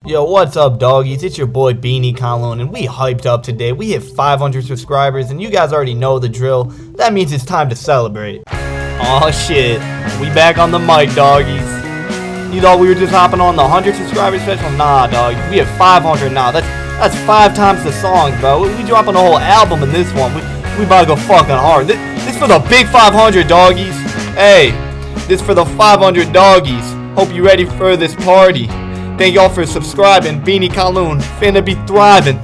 Yo, what's up, doggies? It's your boy Beanie Kaloon, and we hyped up today. We hit 500 subscribers, and you guys already know the drill. That means it's time to celebrate. Aw, shit. We back on the mic, doggies. You thought we were just hopping on the 100 subscriber special? Nah, dog. We hit 500 now. That's 5 times the songs, bro. We dropping a whole album in this one. We about to go fucking hard. This for the big 500, doggies. Hey, this for the 500 doggies. Hope you ready for this party. Thank y'all for subscribing. Beanie Kaloon, finna be thriving.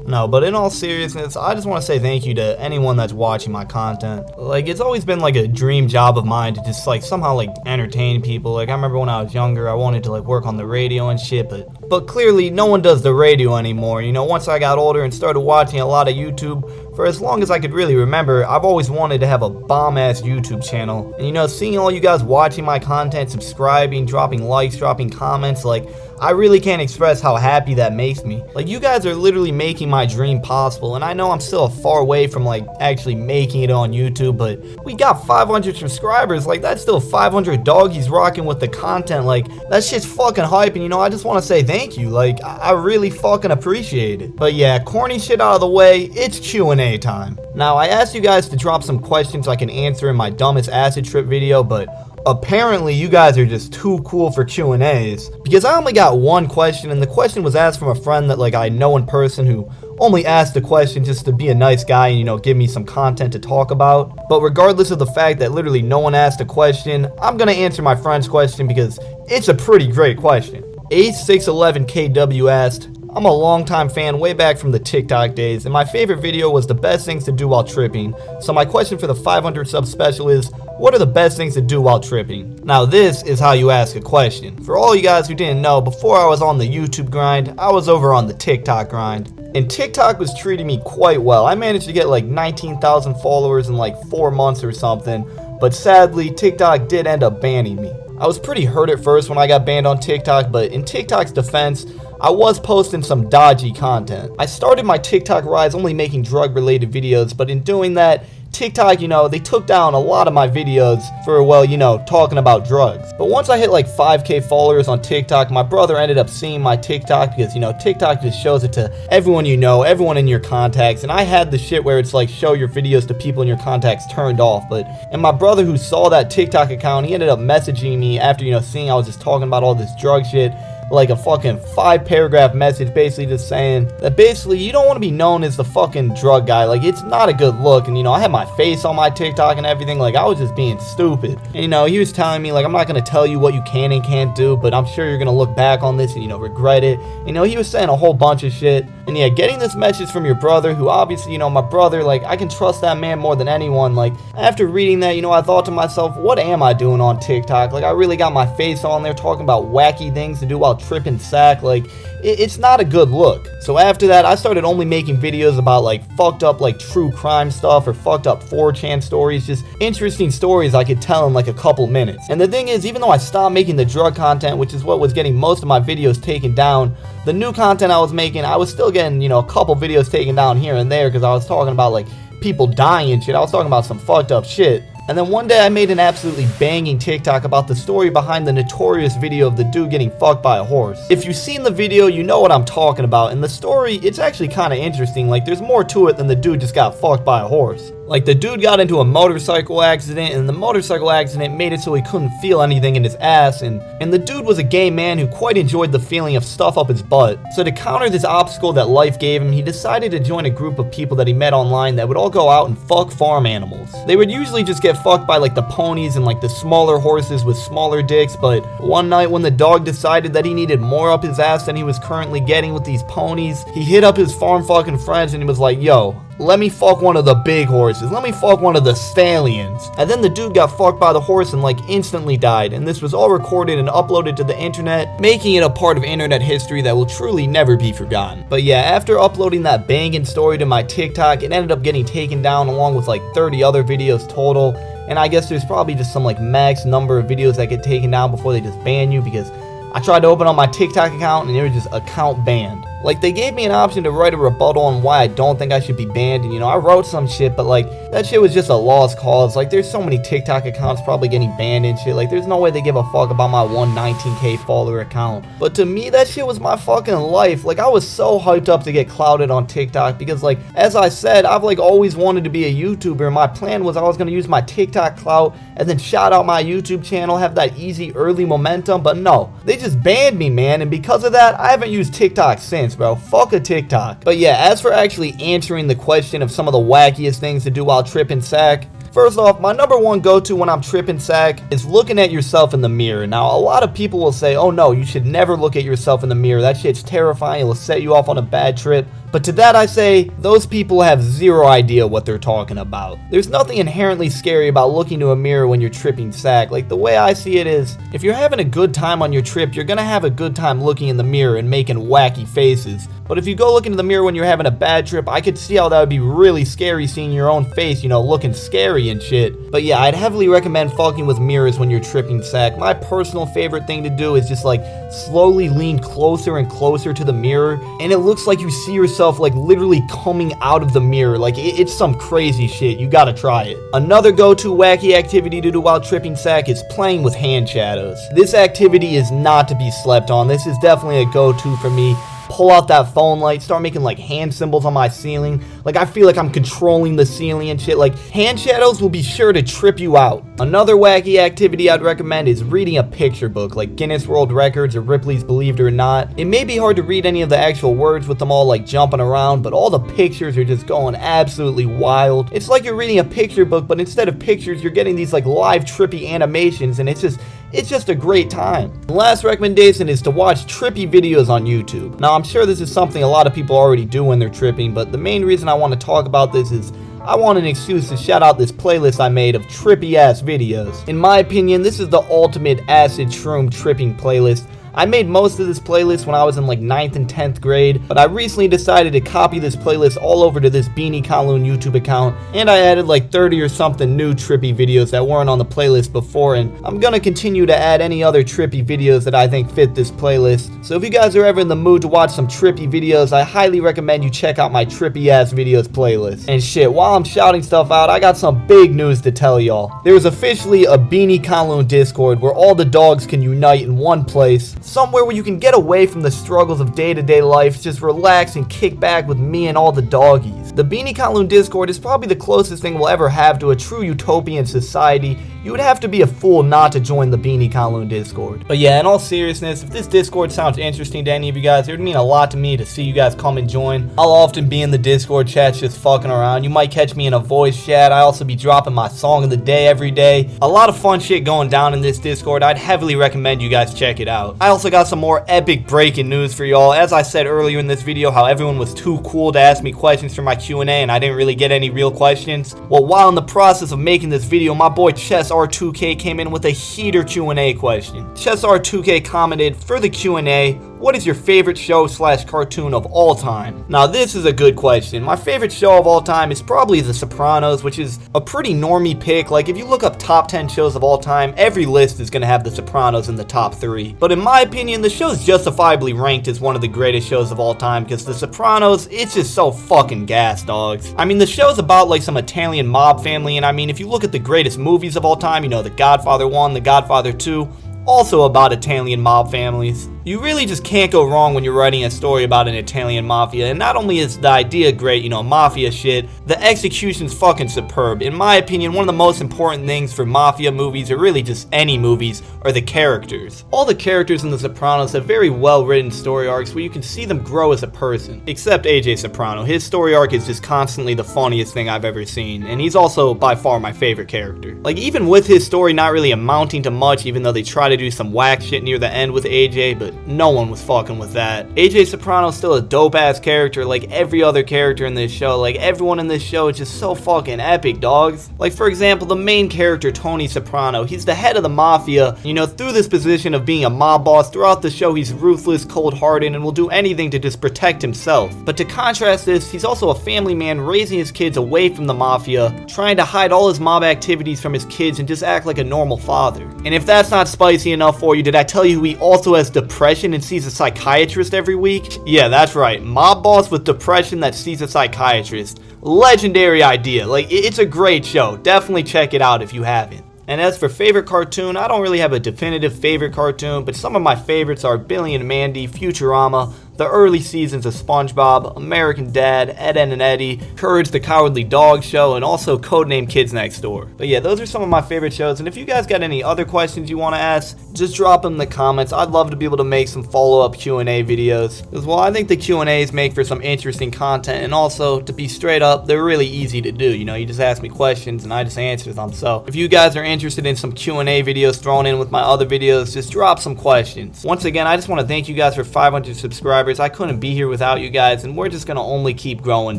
No, but in all seriousness, I just want to say thank you to anyone that's watching my content. Like, it's always been like a dream job of mine to just like somehow like entertain people. Like, I remember when I was younger, I wanted to like work on the radio and shit, but clearly no one does the radio anymore. You know, once I got older and started watching a lot of YouTube, for as long as I could really remember, I've always wanted to have a bomb-ass YouTube channel. And you know, seeing all you guys watching my content, subscribing, dropping likes, dropping comments, like, I really can't express how happy that makes me. Like, you guys are literally making my dream possible, and I know I'm still far away from like actually making it on YouTube, but we got 500 subscribers. Like, that's still 500 doggies rocking with the content. Like, that shit's fucking hype, and you know, I just want to say thank you. Like, I really fucking appreciate it. But yeah, corny shit out of the way, it's Q&A time. Now, I asked you guys to drop some questions I can answer in my dumbest acid trip video, but apparently you guys are just too cool for Q&As, because I only got one question, and the question was asked from a friend that like I know in person who only asked the question just to be a nice guy and, you know, give me some content to talk about. But regardless of the fact that literally no one asked a question, I'm gonna answer my friend's question because it's a pretty great question. A611KW asked, I'm a longtime fan way back from the TikTok days, and my favorite video was the best things to do while tripping. So my question for the 500 sub special is, what are the best things to do while tripping? Now this is how you ask a question. For all you guys who didn't know, before I was on the YouTube grind, I was over on the TikTok grind. And TikTok was treating me quite well. I managed to get like 19,000 followers in like 4 months or something, but sadly TikTok did end up banning me. I was pretty hurt at first when I got banned on TikTok, but in TikTok's defense, I was posting some dodgy content. I started my TikTok rise only making drug-related videos, but in doing that, TikTok, you know, they took down a lot of my videos for, well, you know, talking about drugs. But once I hit like 5K followers on TikTok, my brother ended up seeing my TikTok because, you know, TikTok just shows it to everyone you know, everyone in your contacts. And I had the shit where it's like show your videos to people in your contacts turned off. And my brother who saw that TikTok account, he ended up messaging me after, you know, seeing I was just talking about all this drug shit. Like a fucking 5-paragraph message basically just saying that basically you don't want to be known as the fucking drug guy. Like, it's not a good look. And you know, I had my face on my TikTok and everything. Like, I was just being stupid. And you know, he was telling me like, I'm not going to tell you what you can and can't do, but I'm sure you're going to look back on this and, you know, regret it. You know, he was saying a whole bunch of shit. And yeah, getting this message from your brother, who obviously, you know, my brother, like, I can trust that man more than anyone. Like, after reading that, you know, I thought to myself, what am I doing on TikTok? Like, I really got my face on there talking about wacky things to do while tripping sack. Like, it's not a good look. So after that, I started only making videos about like fucked up like true crime stuff or fucked up 4chan stories, just interesting stories I could tell in like a couple minutes. And the thing is, even though I stopped making the drug content, which is what was getting most of my videos taken down, the new content I was making, I was still getting, you know, a couple videos taken down here and there because I was talking about like people dying and shit. I was talking about some fucked up shit. And then one day I made an absolutely banging TikTok about the story behind the notorious video of the dude getting fucked by a horse. If you've seen the video, you know what I'm talking about. And the story, it's actually kind of interesting. Like, there's more to it than the dude just got fucked by a horse. Like, the dude got into a motorcycle accident, and the motorcycle accident made it so he couldn't feel anything in his ass, and the dude was a gay man who quite enjoyed the feeling of stuff up his butt. So to counter this obstacle that life gave him, he decided to join a group of people that he met online that would all go out and fuck farm animals. They would usually just get fucked by like the ponies and like the smaller horses with smaller dicks, but one night when the dog decided that he needed more up his ass than he was currently getting with these ponies, he hit up his farm fucking friends and he was like, yo, let me fuck one of the big horses. Let me fuck one of the stallions. And then the dude got fucked by the horse and like instantly died. And this was all recorded and uploaded to the internet, making it a part of internet history that will truly never be forgotten. But yeah, after uploading that banging story to my TikTok, it ended up getting taken down along with like 30 other videos total. And I guess there's probably just some like max number of videos that get taken down before they just ban you, because I tried to open up my TikTok account and it was just account banned. Like, they gave me an option to write a rebuttal on why I don't think I should be banned, and you know, I wrote some shit, but like, that shit was just a lost cause. Like, there's so many TikTok accounts probably getting banned and shit. Like, there's no way they give a fuck about my 19K follower account. But to me, that shit was my fucking life. Like, I was so hyped up to get clouded on TikTok because, like, as I said, I've like always wanted to be a YouTuber. My plan was I was gonna use my TikTok clout and then shout out my YouTube channel, have that easy early momentum, but no, they just banned me, man, and because of that, I haven't used TikTok since, bro. Fuck a TikTok. But yeah, as for actually answering the question of some of the wackiest things to do while tripping sack, first off, my number one go-to when I'm tripping sack is looking at yourself in the mirror. Now, a lot of people will say, oh no, you should never look at yourself in the mirror. That shit's terrifying. It will set you off on a bad trip. But to that I say, those people have zero idea what they're talking about. There's nothing inherently scary about looking to a mirror when you're tripping sack. Like, the way I see it is, if you're having a good time on your trip, you're gonna have a good time looking in the mirror and making wacky faces. But if you go look into the mirror when you're having a bad trip, I could see how that would be really scary seeing your own face, you know, looking scary and shit. But yeah, I'd heavily recommend fucking with mirrors when you're tripping sack. My personal favorite thing to do is just like slowly lean closer and closer to the mirror, and it looks like you see yourself like literally coming out of the mirror. Like, it's some crazy shit. You gotta try it. Another go-to wacky activity to do while tripping sack is playing with hand shadows. This activity is not to be slept on. This is definitely a go-to for me. Pull out that phone light, start making like hand symbols on my ceiling. Like, I feel like I'm controlling the ceiling and shit. Like, hand shadows will be sure to trip you out. Another wacky activity I'd recommend is reading a picture book, like Guinness World Records or Ripley's Believe It or Not. It may be hard to read any of the actual words with them all like jumping around, but all the pictures are just going absolutely wild. It's like you're reading a picture book, but instead of pictures, you're getting these like live trippy animations, and it's just a great time. The last recommendation is to watch trippy videos on YouTube. Now, I'm sure this is something a lot of people already do when they're tripping, but the main reason I want to talk about this is I want an excuse to shout out this playlist I made of trippy ass videos. In my opinion, this is the ultimate acid shroom tripping playlist. I made most of this playlist when I was in like 9th and 10th grade, but I recently decided to copy this playlist all over to this Beanie Kowloon YouTube account, and I added like 30 or something new trippy videos that weren't on the playlist before, and I'm gonna continue to add any other trippy videos that I think fit this playlist. So if you guys are ever in the mood to watch some trippy videos, I highly recommend you check out my trippy ass videos playlist. And shit, while I'm shouting stuff out, I got some big news to tell y'all. There's officially a Beanie Kowloon Discord where all the dogs can unite in one place. Somewhere where you can get away from the struggles of day-to-day life, just relax and kick back with me and all the doggies. The Beanie Kowloon Discord is probably the closest thing we'll ever have to a true utopian society. You would have to be a fool not to join the Beanie Kowloon Discord. But yeah, in all seriousness, if this Discord sounds interesting to any of you guys, it would mean a lot to me to see you guys come and join. I'll often be in the Discord chats just fucking around. You might catch me in a voice chat. I also be dropping my song of the day every day. A lot of fun shit going down in this Discord. I'd heavily recommend you guys check it out. I also got some more epic breaking news for y'all. As I said earlier in this video, how everyone was too cool to ask me questions for my Q&A and I didn't really get any real questions. Well, while in the process of making this video, my boy Chess R2K came in with a heater Q&A question. Chess R2K commented, for the Q&A, what is your favorite show / cartoon of all time? Now, this is a good question. My favorite show of all time is probably The Sopranos, which is a pretty normie pick. Like, if you look up top 10 shows of all time, every list is gonna have The Sopranos in the top 3. But in my opinion, the show's justifiably ranked as one of the greatest shows of all time because The Sopranos, it's just so fucking gas, dogs. I mean, the show's about like some Italian mob family, and I mean, if you look at the greatest movies of all time, you know, The Godfather 1, The Godfather 2, also about Italian mob families. You really just can't go wrong when you're writing a story about an Italian mafia, and not only is the idea great, you know, mafia shit, the execution's fucking superb. In my opinion, one of the most important things for mafia movies, or really just any movies, are the characters. All the characters in The Sopranos have very well written story arcs where you can see them grow as a person. Except AJ Soprano. His story arc is just constantly the funniest thing I've ever seen, and he's also by far my favorite character. Like, even with his story not really amounting to much, even though they try to do some whack shit near the end with AJ, but no one was fucking with that. AJ Soprano's still a dope ass character like every other character in this show. Like, everyone in this show is just so fucking epic, dogs. Like, for example, the main character, Tony Soprano, he's the head of the mafia. You know, through this position of being a mob boss, throughout the show he's ruthless, cold-hearted, and will do anything to just protect himself. But to contrast this, he's also a family man raising his kids away from the mafia, trying to hide all his mob activities from his kids and just act like a normal father. And if that's not spicy enough for you, did I tell you he also has depression depression and sees a psychiatrist every week? Yeah, that's right. Mob boss with depression that sees a psychiatrist. Legendary idea. Like, it's a great show. Definitely check it out if you haven't. And as for favorite cartoon, I don't really have a definitive favorite cartoon, but some of my favorites are Billy and Mandy, Futurama, the early seasons of SpongeBob, American Dad, Ed, Edd and Eddy, Courage the Cowardly Dog Show, and also Codename Kids Next Door. But yeah, those are some of my favorite shows, and if you guys got any other questions you want to ask, just drop them in the comments. I'd love to be able to make some follow-up Q&A videos, because well, I think the Q&As make for some interesting content, and also, to be straight up, they're really easy to do. You know, you just ask me questions, and I just answer them. So if you guys are interested in some Q&A videos thrown in with my other videos, just drop some questions. Once again, I just want to thank you guys for 500 subscribers. I couldn't be here without you guys, and we're just gonna only keep growing,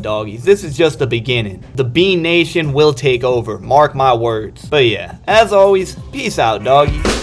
doggies. This is just the beginning. The Bean Nation will take over, mark my words. But yeah, as always, peace out, doggies.